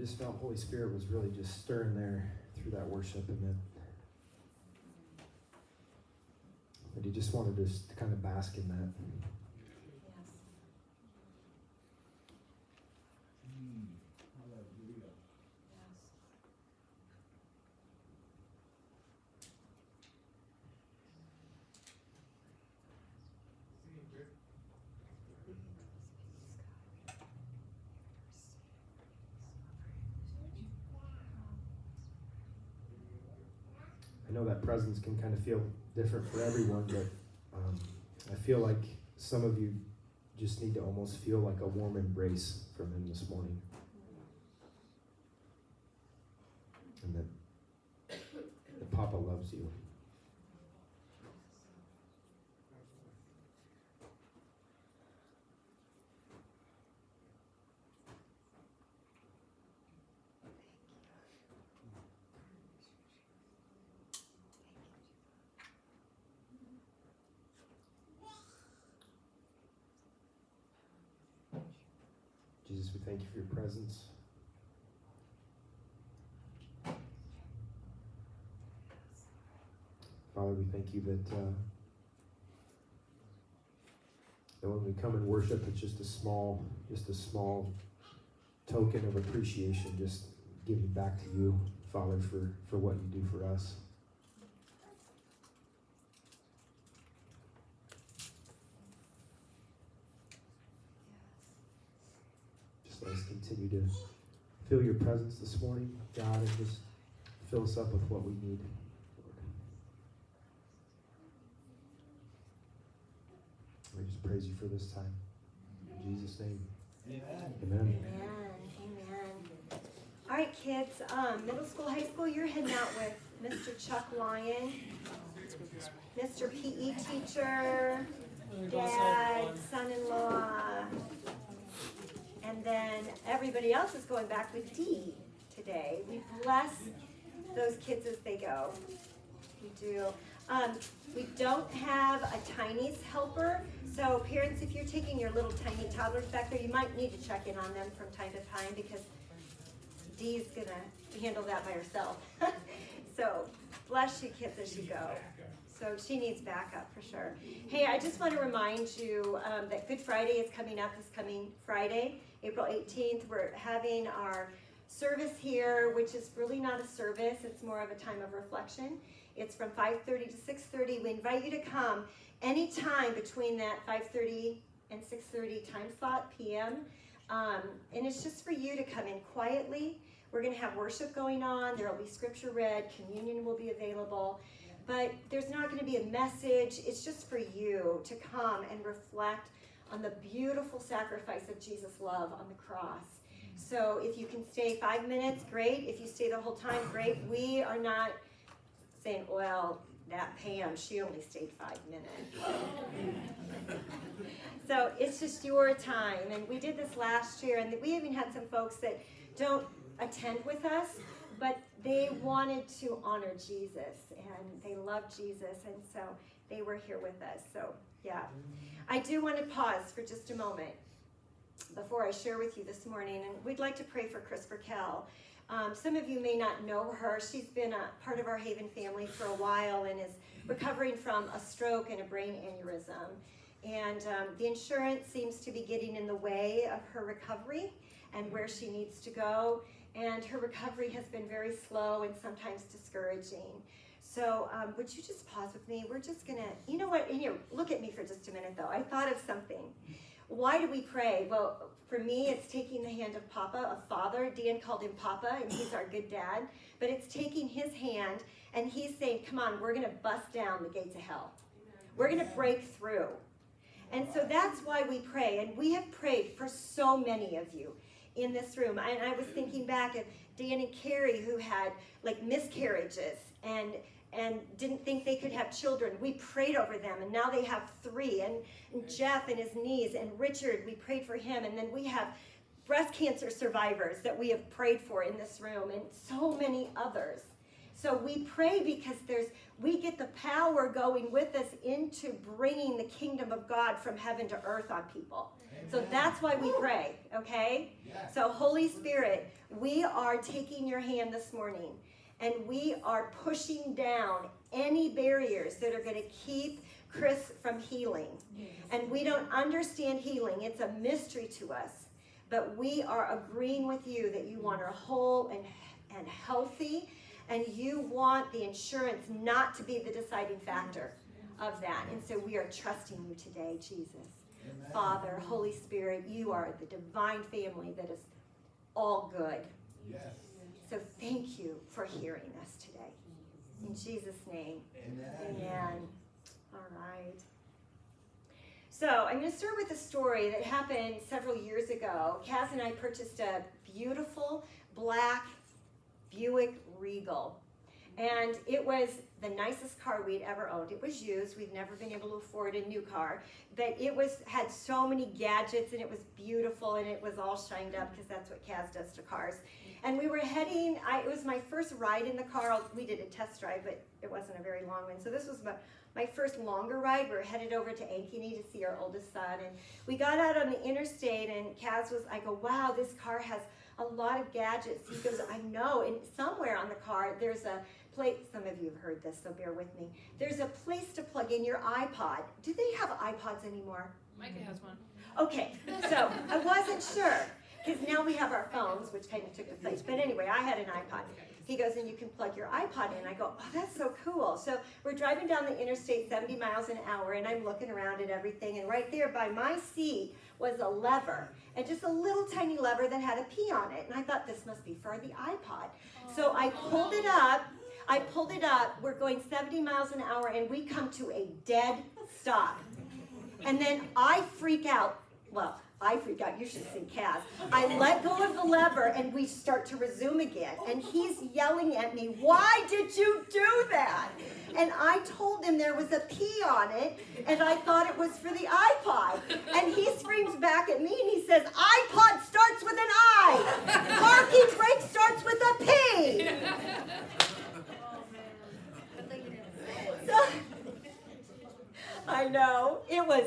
just felt Holy Spirit was really just stirring there through that worship, and that he just wanted us to kind of bask in that. I know that presence can kind of feel different for everyone, but I feel like some of you just need to almost feel like a warm embrace from him this morning. And that Papa loves you. Jesus, we thank you for your presence. Father, we thank you that when we come and worship, it's just a small token of appreciation, just giving back to you, Father, for what you do for us. Just let us continue to feel your presence this morning, God, and just fill us up with what we need. We just praise you for this time. In Jesus' name. Amen. Amen. Amen. All right, kids, middle school, high school, you're heading out with Mr. Chuck Lyon, Mr. PE teacher, dad, son-in-law, and then everybody else is going back with Dee today. We bless those kids as they go. We do. We don't have a Tiny's helper, so parents, if you're taking your little tiny toddlers back there, you might need to check in on them from time to time because Dee's gonna handle that by herself. So bless you kids as you go. So she needs backup for sure. Hey, I just want to remind you that Good Friday is coming up this coming Friday, April 18th. We're having our service here, which is really not a service, it's more of a time of reflection. It's from 5:30 to 6:30. We invite you to come anytime between that 5:30 and 6:30 time slot p.m. And it's just for you to come in quietly. We're going to have worship going on. There will be scripture read. Communion will be available. But there's not going to be a message. It's just for you to come and reflect on the beautiful sacrifice of Jesus' love on the cross. So if you can stay 5 minutes, great. If you stay the whole time, great. We are not saying, well, that Pam, she only stayed 5 minutes. So it's just your time. And we did this last year, and we even had some folks that don't attend with us, but they wanted to honor Jesus, and they love Jesus, and so they were here with us. So, yeah. I do want to pause for just a moment before I share with you this morning, and we'd like to pray for Chris Burkell. Some of you may not know her. She's been a part of our Haven family for a while and is recovering from a stroke and a brain aneurysm. And the insurance seems to be getting in the way of her recovery and where she needs to go. And her recovery has been very slow and sometimes discouraging. So would you just pause with me? We're just going to, you know what, in here, look at me for just a minute though. I thought of something. Why do we pray? Well, for me, it's taking the hand of Papa, a father. Dan called him Papa, and he's our good dad. But it's taking his hand, and he's saying, come on, we're going to bust down the gates of hell. We're going to break through. And so that's why we pray. And we have prayed for so many of you in this room. And I was thinking back at Dan and Carrie, who had like miscarriages and didn't think they could have children. We prayed over them, and now they have 3. And Jeff and his knees, and Richard, we prayed for him. And then we have breast cancer survivors that we have prayed for in this room, and so many others. So we pray because we get the power going with us into bringing the kingdom of God from heaven to earth on people. So that's why we pray, okay? So Holy Spirit, we are taking your hand this morning, and we are pushing down any barriers that are going to keep Chris from healing. And we don't understand healing. It's a mystery to us. But we are agreeing with you that you want her whole and healthy, and you want the insurance not to be the deciding factor of that. And so we are trusting you today, Jesus. Amen. Father, Holy Spirit, you are the divine family that is all good. Yes. So thank you for hearing us today. In Jesus' name. Amen. Amen. All right. So I'm going to start with a story that happened several years ago. Kaz and I purchased a beautiful black Buick Regal. And it was the nicest car we'd ever owned. It was used. We've never been able to afford a new car. But it had so many gadgets, and it was beautiful, and it was all shined up because that's what Kaz does to cars. And we were heading, it was my first ride in the car. We did a test drive, but it wasn't a very long one. So this was my first longer ride. We were headed over to Ankeny to see our oldest son. And we got out on the interstate, and I go, wow, this car has a lot of gadgets. He goes, I know. And somewhere on the car, there's a place, some of you have heard this, so bear with me. There's a place to plug in your iPod. Do they have iPods anymore? Micah has one. Okay, so I wasn't sure, because now we have our phones, which kind of took the place. But anyway, I had an iPod. He goes, and you can plug your iPod in. I go, oh, that's so cool. So we're driving down the interstate 70 miles an hour, and I'm looking around at everything. And right there by my seat was a lever, and just a little tiny lever that had a P on it. And I thought, this must be for the iPod. So I pulled it up. We're going 70 miles an hour, and we come to a dead stop. And then I freak out. Well, I freak out. You should see Kaz. I let go of the lever, and we start to resume again. And he's yelling at me, why did you do that? And I told him there was a P on it, and I thought it was for the iPod. And he screams back at me, and he says, iPod starts with an I. Parking brake starts with a P. So, I know. It was,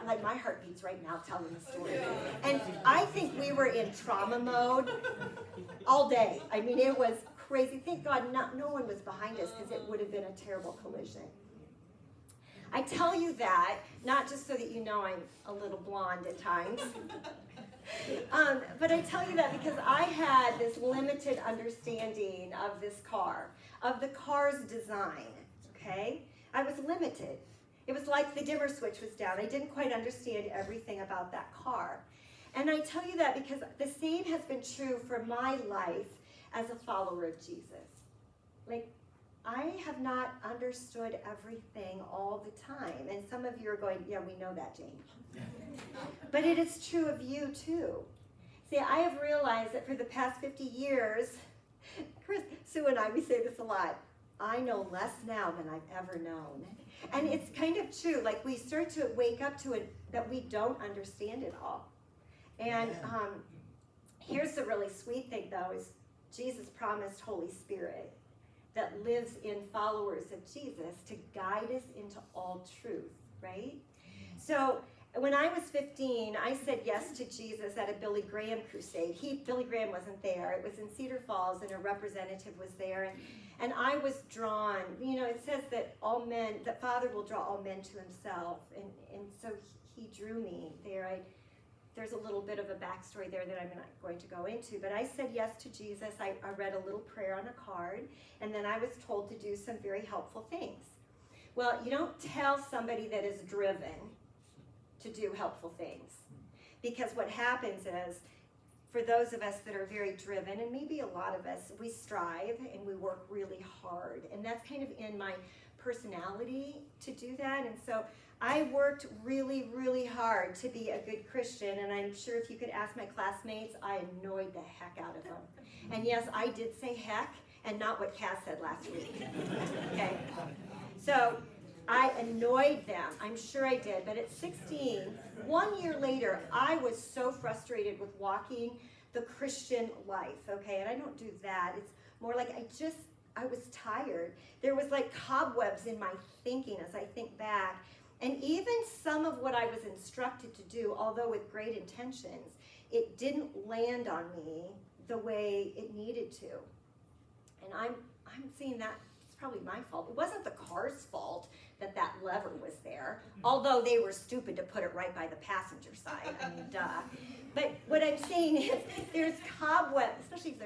like my heart beats right now telling the story. And I think we were in trauma mode all day. I mean, it was crazy. Thank God no one was behind us, because it would have been a terrible collision. I tell you that, not just so that you know I'm a little blonde at times, but I tell you that because I had this limited understanding of this car, of the car's design, okay? I was limited. It was like the dimmer switch was down. I didn't quite understand everything about that car. And I tell you that because the same has been true for my life as a follower of Jesus. Like, I have not understood everything all the time. And some of you are going, yeah, we know that, Jane. But it is true of you, too. See, I have realized that for the past 50 years, Chris, Sue and I, we say this a lot, I know less now than I've ever known. And it's kind of true. Like, we start to wake up to it that we don't understand it all. And here's the really sweet thing, though, is Jesus promised Holy Spirit that lives in followers of Jesus to guide us into all truth, right? So when I was 15, I said yes to Jesus at a Billy Graham crusade. Billy Graham wasn't there. It was in Cedar Falls, and a representative was there. And I was drawn. You know, it says that that Father will draw all men to himself. And so he drew me there. There's a little bit of a backstory there that I'm not going to go into. But I said yes to Jesus. I read a little prayer on a card. And then I was told to do some very helpful things. Well, you don't tell somebody that is driven to do helpful things. Because what happens is, for those of us that are very driven, and maybe a lot of us, we strive and we work really hard. And that's kind of in my personality to do that. And so I worked really, really hard to be a good Christian. And I'm sure if you could ask my classmates, I annoyed the heck out of them. And yes, I did say heck, and not what Cass said last week. Okay? So I annoyed them. I'm sure I did. But at 16, 1 year later, I was so frustrated with walking the Christian life, okay? And I don't do that. It's more like I was tired. There was like cobwebs in my thinking as I think back. And even some of what I was instructed to do, although with great intentions, it didn't land on me the way it needed to. And I'm seeing that it's probably my fault. It wasn't the car's fault that lever was there, although they were stupid to put it right by the passenger side. I mean, duh. But what I'm saying is there's cobwebs, especially if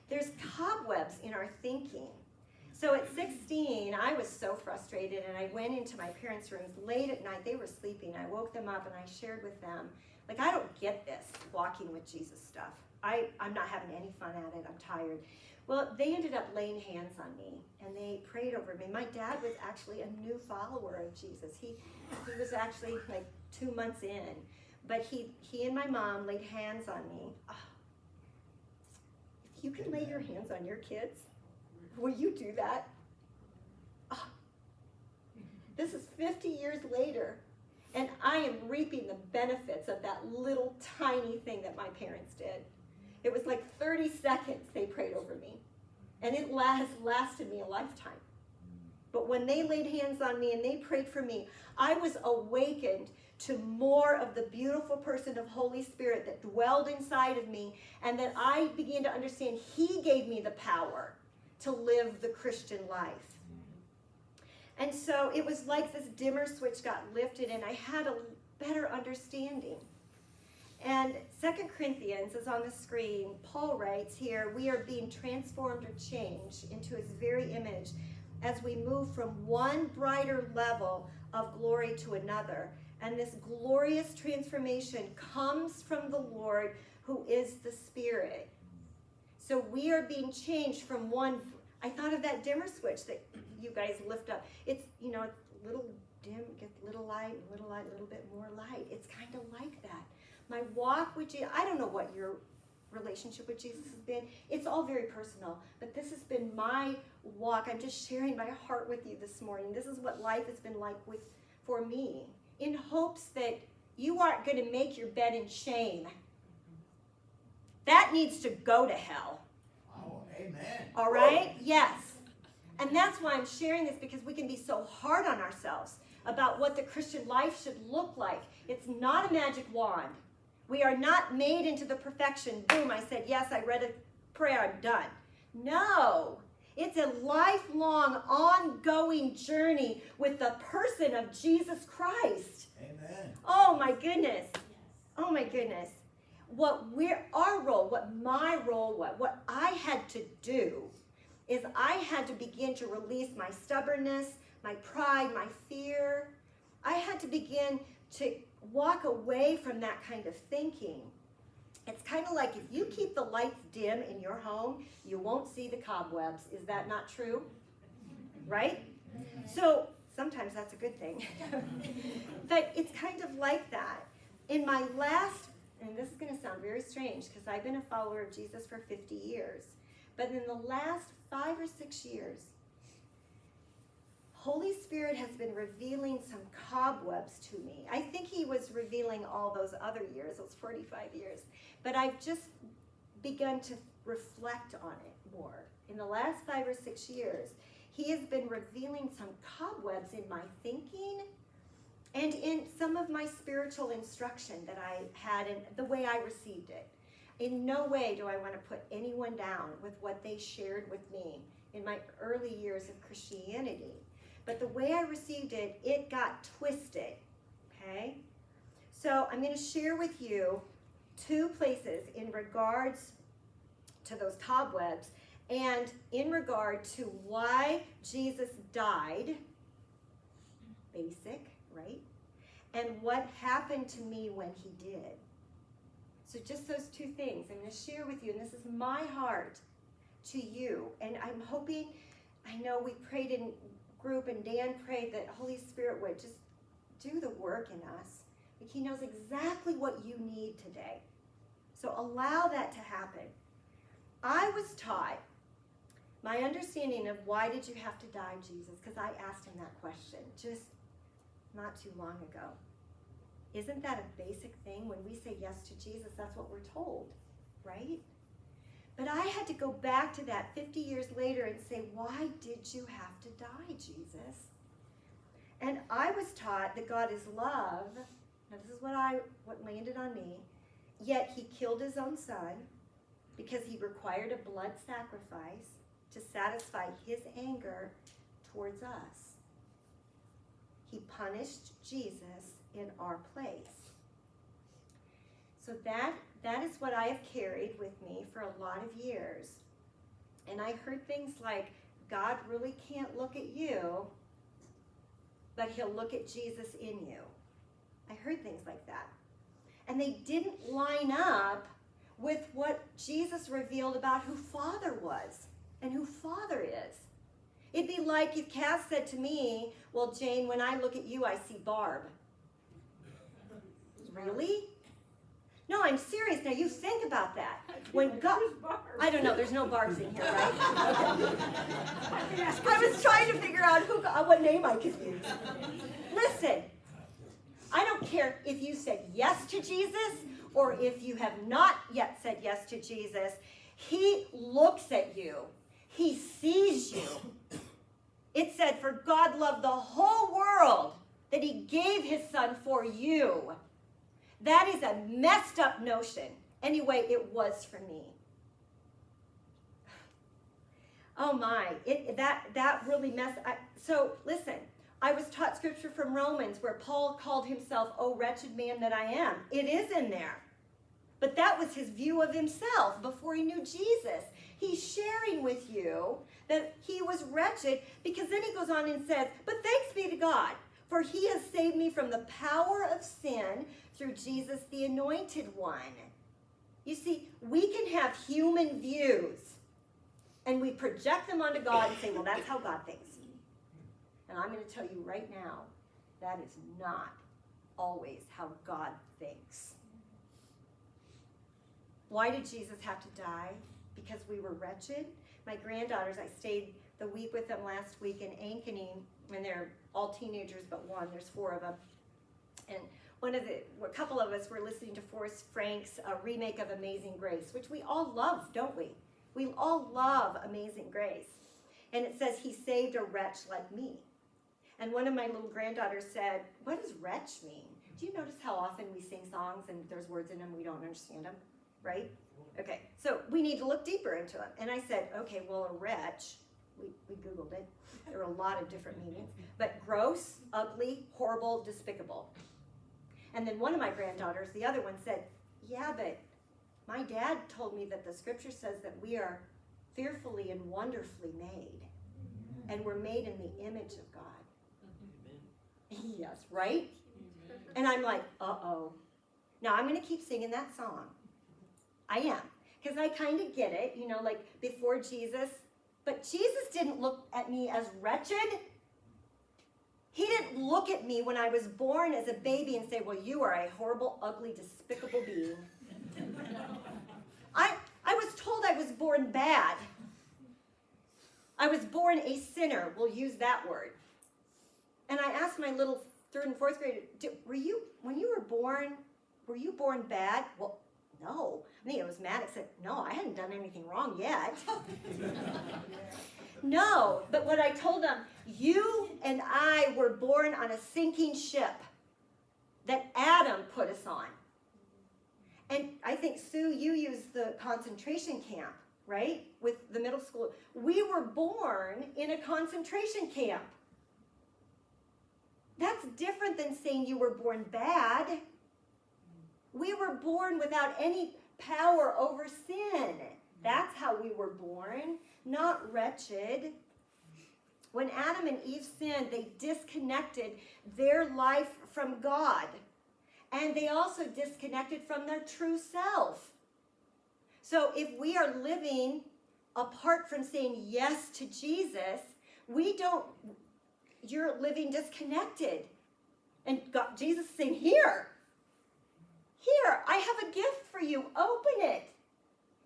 there's cobwebs in our thinking. So at 16, I was so frustrated, and I went into my parents' rooms late at night. They were sleeping. I woke them up, and I shared with them, like, I don't get this walking with Jesus stuff. I'm not having any fun at it. I'm tired. Well, they ended up laying hands on me, and they prayed over me. My dad was actually a new follower of Jesus. He was actually like 2 months in, but he and my mom laid hands on me. Oh, if you can lay your hands on your kids, will you do that? Oh, this is 50 years later, and I am reaping the benefits of that little tiny thing that my parents did. It was like 30 seconds they prayed over me, and it lasted me a lifetime. But when they laid hands on me and they prayed for me, I was awakened to more of the beautiful person of Holy Spirit that dwelled inside of me, and that I began to understand He gave me the power to live the Christian life. And so it was like this dimmer switch got lifted, and I had a better understanding. And 2 Corinthians is on the screen. Paul writes here, we are being transformed or changed into His very image as we move from one brighter level of glory to another. And this glorious transformation comes from the Lord, who is the Spirit. So we are being changed from one. I thought of that dimmer switch that you guys lift up. It's, it's little dim, get little light, a little bit more light. It's kind of like that. My walk with Jesus, I don't know what your relationship with Jesus has been. It's all very personal, but this has been my walk. I'm just sharing my heart with you this morning. This is what life has been like for me, in hopes that you aren't going to make your bed in shame. That needs to go to hell. Oh, amen. All right? Yes. And that's why I'm sharing this, because we can be so hard on ourselves about what the Christian life should look like. It's not a magic wand. We are not made into the perfection. Boom, I said, yes, I read a prayer, I'm done. No. It's a lifelong, ongoing journey with the person of Jesus Christ. Amen. Oh, my goodness. Oh, my goodness. What my role was, what I had to do is I had to begin to release my stubbornness, my pride, my fear. I had to begin to walk away from that kind of thinking. It's kind of like if you keep the lights dim in your home, you won't see the cobwebs. Is that not true? Right? So sometimes that's a good thing. But it's kind of like that. In my last, and this is going to sound very strange because I've been a follower of Jesus for 50 years, but in the last 5 or 6 years, Holy Spirit has been revealing some cobwebs to me. I think He was revealing all those other years, those 45 years. But I've just begun to reflect on it more. In the last 5 or 6 years, He has been revealing some cobwebs in my thinking and in some of my spiritual instruction that I had and the way I received it. In no way do I want to put anyone down with what they shared with me in my early years of Christianity. But the way I received it, it got twisted, okay? So I'm going to share with you 2 places in regards to those cobwebs and in regard to why Jesus died, basic, right? And what happened to me when He did. So just those 2 things I'm going to share with you, and this is my heart to you. And I'm hoping, I know we prayed in group and Dan prayed that Holy Spirit would just do the work in us. Like He knows exactly what you need today. So allow that to happen. I was taught, my understanding of why did you have to die, Jesus, because I asked Him that question just not too long ago. Isn't that a basic thing? When we say yes to Jesus, that's what we're told, right? But I had to go back to that 50 years later and say, why did you have to die, Jesus? And I was taught that God is love. Now this is what landed on me. Yet he killed his own son because he required a blood sacrifice to satisfy his anger towards us. He punished Jesus in our place. So that is what I have carried with me for a lot of years. And I heard things like, God really can't look at you, but he'll look at Jesus in you. I heard things like that. And they didn't line up with what Jesus revealed about who Father was and who Father is. It'd be like if Cass said to me, well, Jane, when I look at you, I see Barb. Really? No, I'm serious. Now you think about that. When God, I don't know, there's no Barbs in here, right? Okay. I was trying to figure out what name I could use. Listen, I don't care if you said yes to Jesus or if you have not yet said yes to Jesus. He looks at you. He sees you. It said, for God loved the whole world that he gave his son for you. That is a messed up notion. Anyway, it was for me. Oh my, that really messed. So listen, I was taught scripture from Romans where Paul called himself, "Oh wretched man that I am." It is in there. But that was his view of himself before he knew Jesus. He's sharing with you that he was wretched because then he goes on and says, but thanks be to God, for he has saved me from the power of sin through Jesus, the Anointed One. You see, we can have human views, and we project them onto God and say, well, that's how God thinks. And I'm going to tell you right now, that is not always how God thinks. Why did Jesus have to die? Because we were wretched. My granddaughters, I stayed the week with them last week in Ankeny, and they're all teenagers but one. There's 4 of them. And a couple of us were listening to Forrest Frank's remake of Amazing Grace, which we all love, don't we? We all love Amazing Grace. And it says, he saved a wretch like me. And one of my little granddaughters said, what does wretch mean? Do you notice how often we sing songs and there's words in them we don't understand them? Right? Okay, so we need to look deeper into it. And I said, okay, well, a wretch, we Googled it. There are a lot of different meanings. But gross, ugly, horrible, despicable. And then one of my granddaughters, the other one, said, yeah, but my dad told me that the scripture says that we are fearfully and wonderfully made. And we're made in the image of God. Yes, right? And I'm like, uh-oh. Now I'm going to keep singing that song. I am. Because I kind of get it, like before Jesus. But Jesus didn't look at me as wretched. He didn't look at me when I was born as a baby and say, well, you are a horrible, ugly, despicable being. I was told I was born bad. I was born a sinner. We'll use that word. And I asked my little 3rd and 4th grader, when you were born bad? Well, no. I think it was mad. I said, no, I hadn't done anything wrong yet. No, but what I told them, you and I were born on a sinking ship that Adam put us on. And I think, Sue, you used the concentration camp, right? With the middle school. We were born in a concentration camp. That's different than saying you were born bad. We were born without any power over sin. That's how we were born, not wretched. When Adam and Eve sinned, they disconnected their life from God. And they also disconnected from their true self. So if we are living apart from saying yes to Jesus, you're living disconnected. And God, Jesus is saying, here, I have a gift for you. Open it.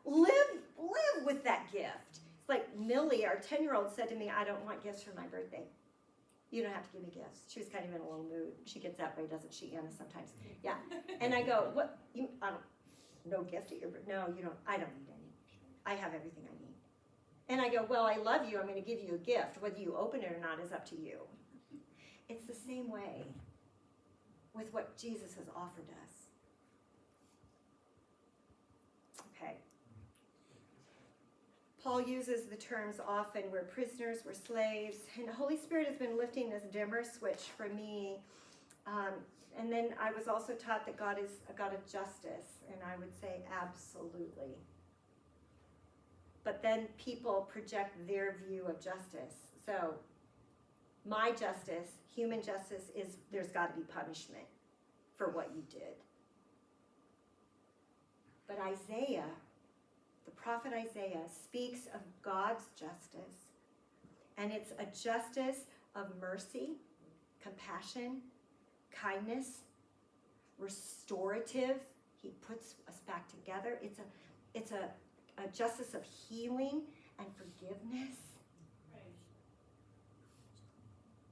Live with that gift. It's like Millie, our 10-year-old, said to me, I don't want gifts for my birthday. You don't have to give me gifts. She was kind of in a low mood. She gets that way, doesn't she, Anna, sometimes? Yeah. And I go, what? No gift at your birthday? No, you don't. I don't need any. I have everything I need. And I go, well, I love you. I'm going to give you a gift. Whether you open it or not is up to you. It's the same way with what Jesus has offered us. Okay. Paul uses the terms often, we're prisoners, we're slaves, and the Holy Spirit has been lifting this dimmer switch for me. And then I was also taught that God is a God of justice, and I would say absolutely. But then people project their view of justice. So my justice, human justice, is there's got to be punishment for what you did. But Isaiah, the prophet Isaiah, speaks of God's justice. And it's a justice of mercy, compassion, kindness, restorative. He puts us back together. It's a justice of healing and forgiveness.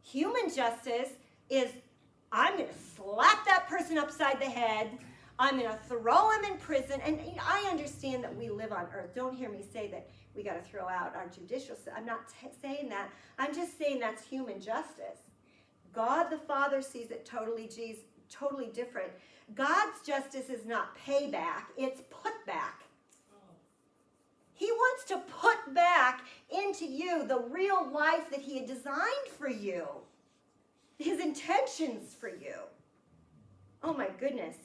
Human justice is, I'm going to slap that person upside the head. I'm going to throw him in prison. And I understand that we live on earth. Don't hear me say that we got to throw out our judicial system. I'm not saying that. I'm just saying that's human justice. God the Father sees it totally different. God's justice is not payback, it's put back. He wants to put back into you the real life that he had designed for you. His intentions for you. Oh my goodness.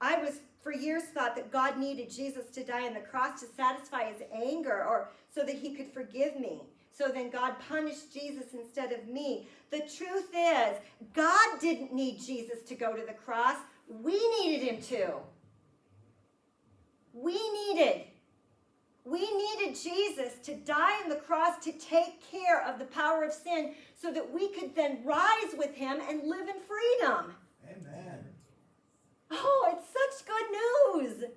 I was for years thought that God needed Jesus to die on the cross to satisfy his anger or so that he could forgive me. So then God punished Jesus instead of me. The truth is, God didn't need Jesus to go to the cross. We needed him to. We needed Jesus to die on the cross to take care of the power of sin so that we could then rise with him and live in freedom. Amen. Oh, it's such good news.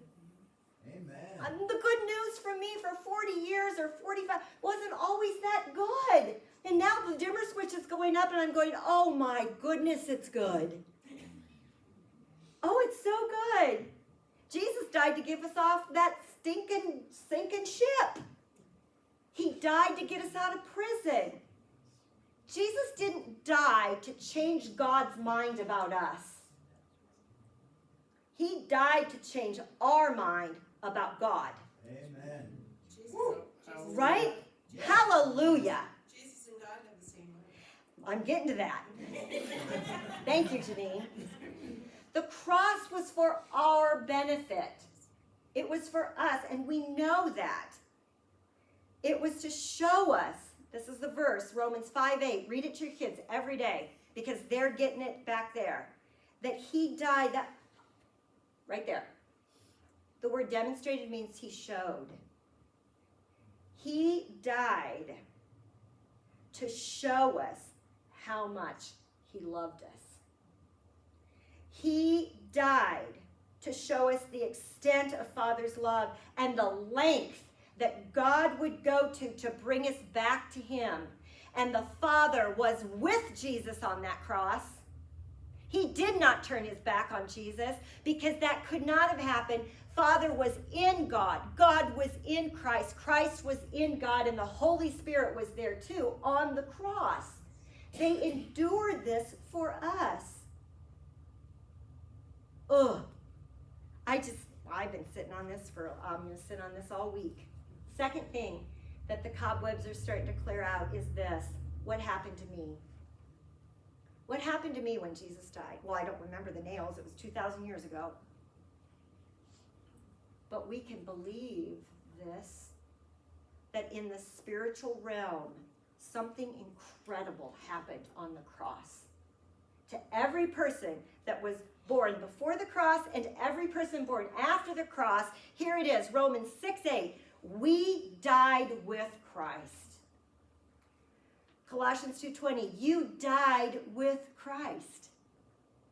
Amen. The good news for me for 40 years or 45 wasn't always that good. And now the dimmer switch is going up and I'm going, oh my goodness, it's good. Oh, it's so good. Jesus died to give us off that stinking, sinking ship. He died to get us out of prison. Jesus didn't die to change God's mind about us. He died to change our mind about God. Amen. Right? Yes. Hallelujah. Jesus and God have the same mind. I'm getting to that. Thank you, Janine. The cross was for our benefit. It was for us, and we know that. It was to show us, this is the verse, Romans 5:8. Read it to your kids every day because they're getting it back there. That he died, that right there. The word demonstrated means he showed. He died to show us how much he loved us. He died to show us the extent of Father's love and the length that God would go to bring us back to him. And the Father was with Jesus on that cross. He did not turn his back on Jesus because that could not have happened. Father was in God. God was in Christ. Christ was in God, and the Holy Spirit was there too on the cross. They endured this for us. Ugh. I've been sitting on this I'm going to sit on this all week. Second thing that the cobwebs are starting to clear out is this. What happened to me? What happened to me when Jesus died? Well, I don't remember the nails. It was 2,000 years ago. But we can believe this, that in the spiritual realm, something incredible happened on the cross. To every person that was born before the cross and every person born after the cross, here it is, Romans 6:8. We died with Christ. Colossians 2:20, you died with Christ.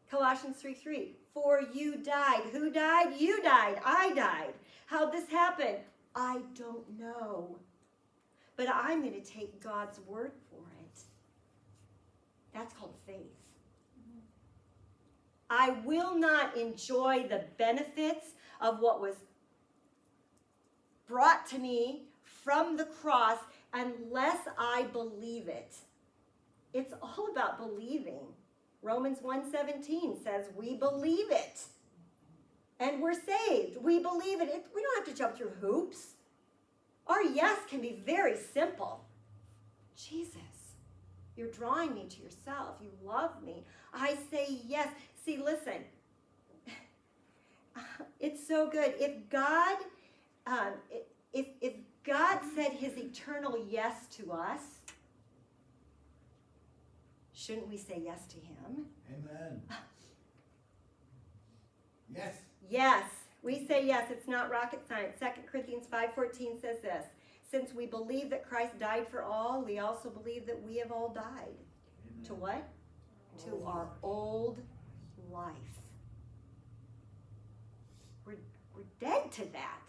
Colossians 3:3, for you died. Who died? You died. I died. How'd this happen? I don't know. But I'm going to take God's word for it. That's called faith. I will not enjoy the benefits of what was brought to me from the cross unless I believe it. It's all about believing. Romans 1:17 says we believe it. And we're saved. We believe it. We don't have to jump through hoops. Our yes can be very simple. Jesus, you're drawing me to yourself. You love me. I say yes. See, listen. It's so good. If God said his eternal yes to us, shouldn't we say yes to him? Amen. Yes. Yes, we say yes. It's not rocket science. 2 Corinthians 5:14 says this. Since we believe that Christ died for all, we also believe that we have all died. Amen. To what? To our old life. We're dead to that.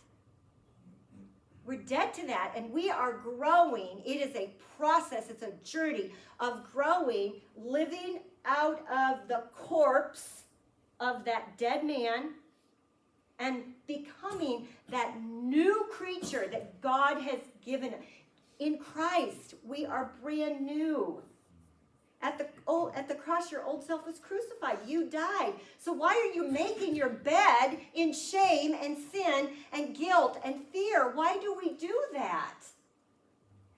We're dead to that, and we are growing. It is a process. It's a journey of growing, living out of the corpse of that dead man and becoming that new creature that God has given. In Christ, we are brand new. At the cross, your old self was crucified. You died. So why are you making your bed in shame and sin and guilt and fear? Why do we do that?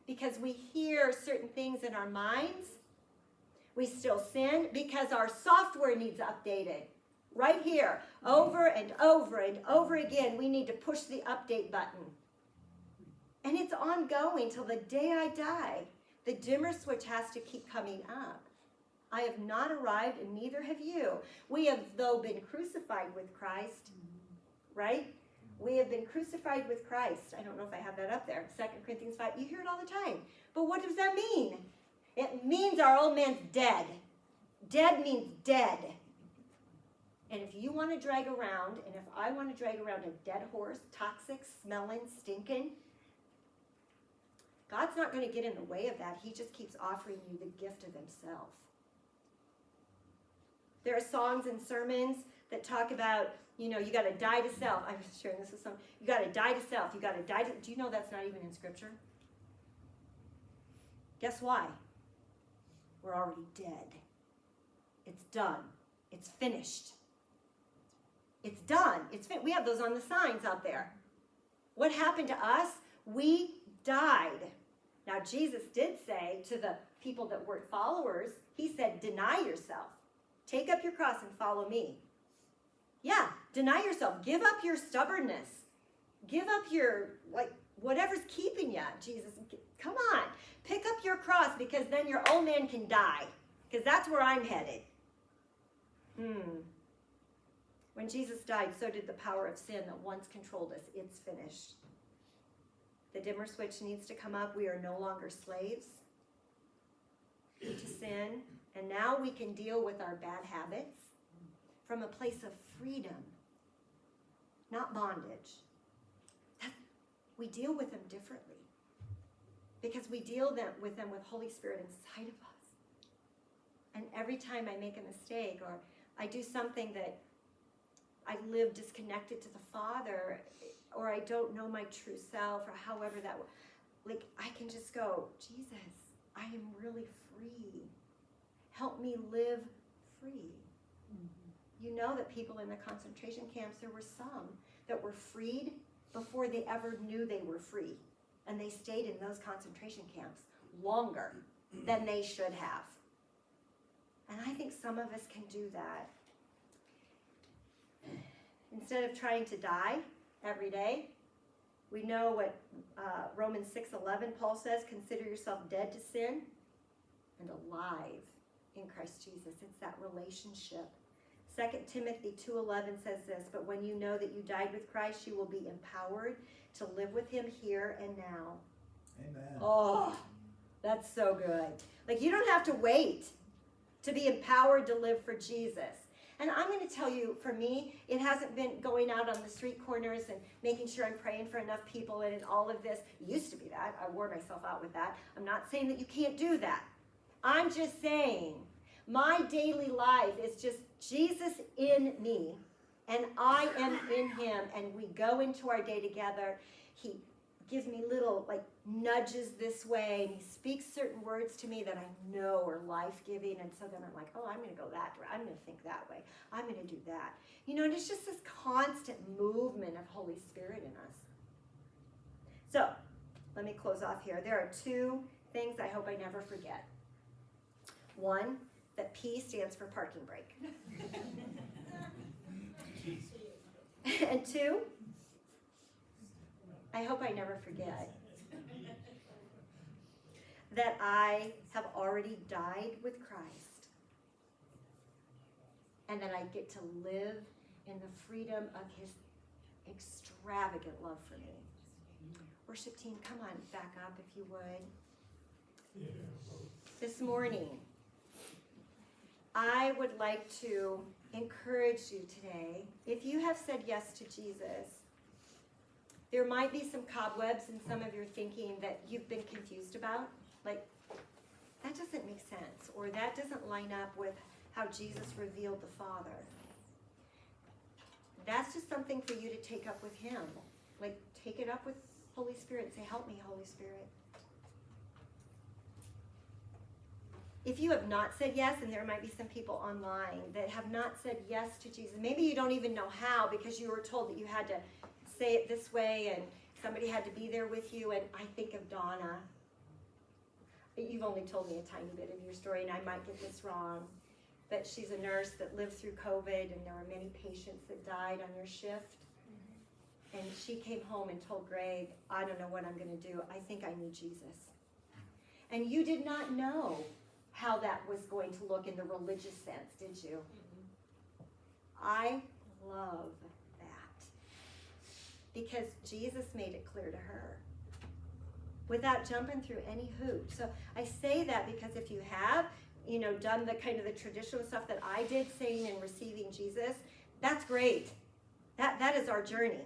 Because we hear certain things in our minds. We still sin because our software needs updated. Right here, over and over and over again, we need to push the update button. And it's ongoing till the day I die. The dimmer switch has to keep coming up. I have not arrived, and neither have you. We have, though, been crucified with Christ, right? We have been crucified with Christ. I don't know if I have that up there. 2 Corinthians 5. You hear it all the time. But what does that mean? It means our old man's dead. Dead means dead. And if you want to drag around, and if I want to drag around a dead horse, toxic, smelling, stinking, God's not going to get in the way of that. He just keeps offering you the gift of himself. There are songs and sermons that talk about, you got to die to self. I was sharing this with someone. You got to die to self. You got to die to... Do you know that's not even in Scripture? Guess why? We're already dead. It's done. It's finished. It's done. We have those on the signs out there. What happened to us? We died. Now, Jesus did say to the people that weren't followers, he said, deny yourself. Take up your cross and follow me. Yeah, deny yourself. Give up your stubbornness. Give up your, whatever's keeping you. Jesus, come on. Pick up your cross because then your old man can die. Because that's where I'm headed. When Jesus died, so did the power of sin that once controlled us. It's finished. The dimmer switch needs to come up. We are no longer slaves to sin. And now we can deal with our bad habits from a place of freedom, not bondage. We deal with them differently because we deal with them with Holy Spirit inside of us. And every time I make a mistake or I do something that I live disconnected to the Father, or I don't know my true self, or however that, I can just go, Jesus, I am really free. Help me live free. Mm-hmm. You know that people in the concentration camps, there were some that were freed before they ever knew they were free. And they stayed in those concentration camps longer than they should have. And I think some of us can do that. Instead of trying to die every day, we know what Romans 6:11, Paul says, consider yourself dead to sin and alive in Christ Jesus. It's that relationship. 2 Timothy 2:11 says this, but when you know that you died with Christ, you will be empowered to live with him here and now. Amen. Oh, that's so good. You don't have to wait to be empowered to live for Jesus. And I'm going to tell you, for me, it hasn't been going out on the street corners and making sure I'm praying for enough people and all of this. It used to be that. I wore myself out with that. I'm not saying that you can't do that. I'm just saying my daily life is just Jesus in me and I am in him, and we go into our day together. He gives me little like nudges this way, and he speaks certain words to me that I know are life-giving, and so then I'm like, oh, I'm going to go that way. I'm going to think that way. I'm going to do that. You know, and it's just this constant movement of Holy Spirit in us. So, let me close off here. There are two things I hope I never forget. One, that P stands for parking brake. And two, I hope I never forget that I have already died with Christ and that I get to live in the freedom of his extravagant love for me. Worship team, come on back up if you would. This morning, I would like to encourage you today, if you have said yes to Jesus, there might be some cobwebs in some of your thinking that you've been confused about. Like, that doesn't make sense, or that doesn't line up with how Jesus revealed the Father. That's just something for you to take up with him. Like, take it up with Holy Spirit and say, help me, Holy Spirit. If you have not said yes, and there might be some people online that have not said yes to Jesus, maybe you don't even know how because you were told that you had to say it this way and somebody had to be there with you. And I think of Donna. You've only told me a tiny bit of your story, and I might get this wrong, but she's a nurse that lived through COVID, and there were many patients that died on your shift. And she came home and told Greg, I don't know what I'm going to do. I think I need Jesus. And you did not know how that was going to look in the religious sense, did you? I love that. Because Jesus made it clear to her without jumping through any hoops. So I say that because if you have, done the kind of the traditional stuff that I did, saying and receiving Jesus, that's great. That is our journey.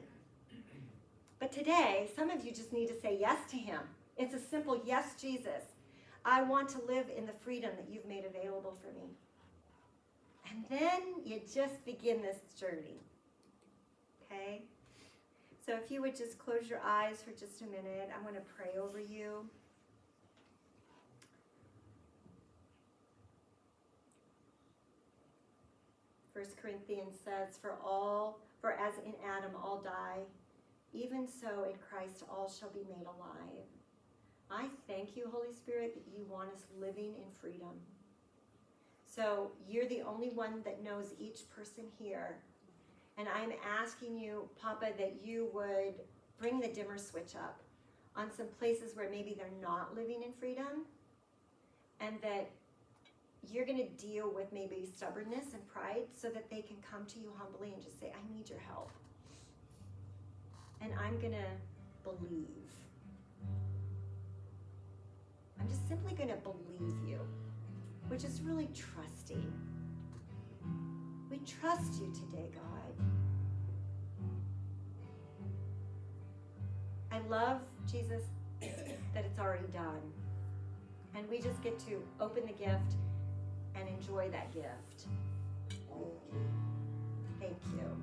But today, some of you just need to say yes to him. It's a simple yes, Jesus. I want to live in the freedom that you've made available for me. And then you just begin this journey. Okay? So if you would just close your eyes for just a minute, I want to pray over you. First Corinthians says, for as in Adam all die, even so in Christ all shall be made alive. I thank you, Holy Spirit, that you want us living in freedom. So you're the only one that knows each person here. And I'm asking you, Papa, that you would bring the dimmer switch up on some places where maybe they're not living in freedom, and that you're going to deal with maybe stubbornness and pride so that they can come to you humbly and just say, I need your help. And I'm going to believe. I'm just simply going to believe you, which is really trusting. We trust you today, God. I love, Jesus, that it's already done. And we just get to open the gift and enjoy that gift. Thank you.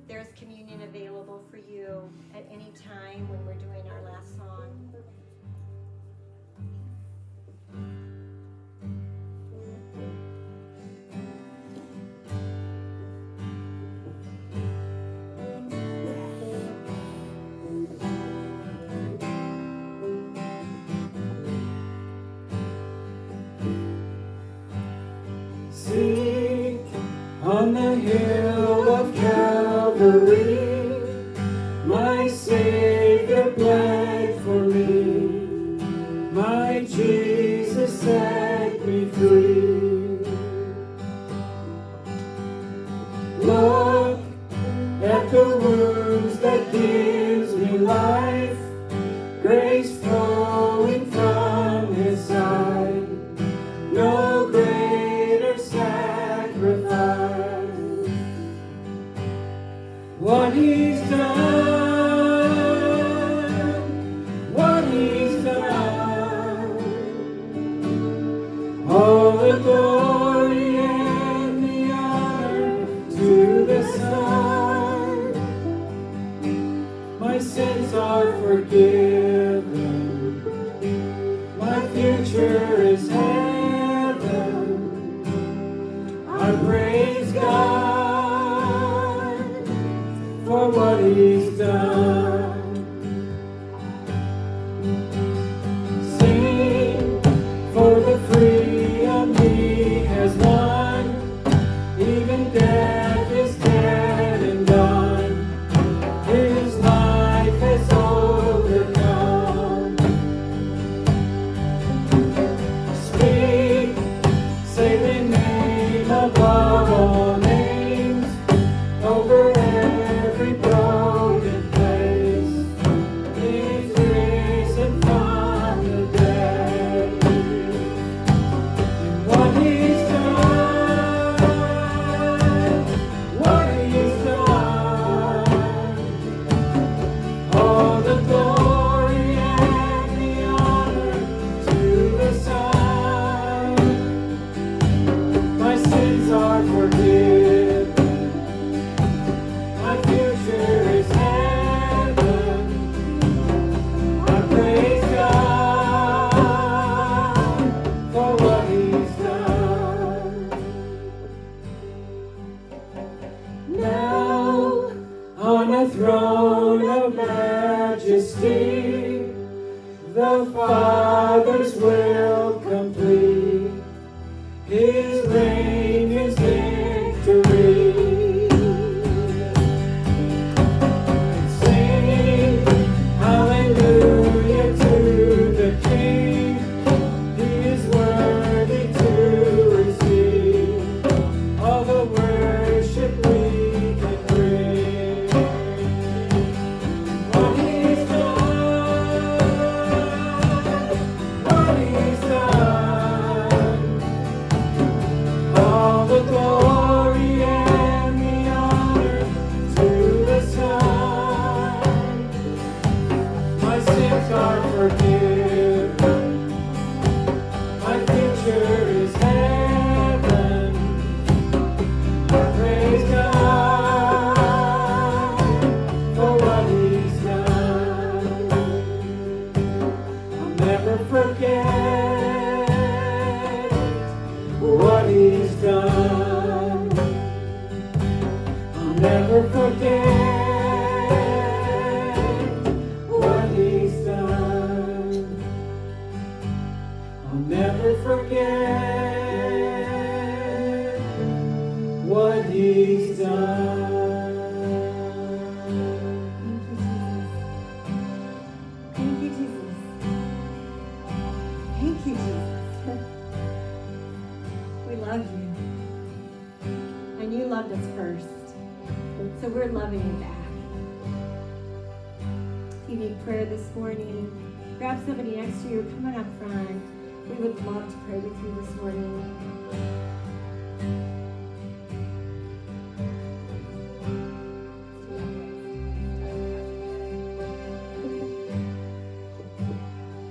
There's communion available for you at any time when we're doing our last song. Seek on the hill of Calvary, my Savior bled for me, my Jesus set me free. Look at the wounds that gives me life, grace flowing from his side, no greater sacrifice. What he's done, what he's done, all the glory and the honor to the Son. My sins are is heaven. I praise God for what He's done. Sing for the freedom He has won. Even death is dead and done. His life has overcome. Speak, say the name above all names, over every broken place. He's risen from the dead. And what He's done, what He's done, all the glory and the honor to the Son. My sins are forgiven. My future is heaven. I praise God for what He's done. Now on a throne of majesty, the Father's will complete. His reign is victory. Sing hallelujah to the King. He is worthy to receive all the worship we can bring. What He's done, what He's done, all the glory and the honor to the Son. My sins are forgiven. My future is heaven. I praise God for what He's done. I'll never forget what He's done. I'll never forget what He's done. I'll never forget what He's done. Thank you, Jesus. Thank you, Jesus. We love you. And you loved us first. So we're loving you back. If you need prayer this morning, grab somebody next to you, come on up front. We would love to pray with you this morning.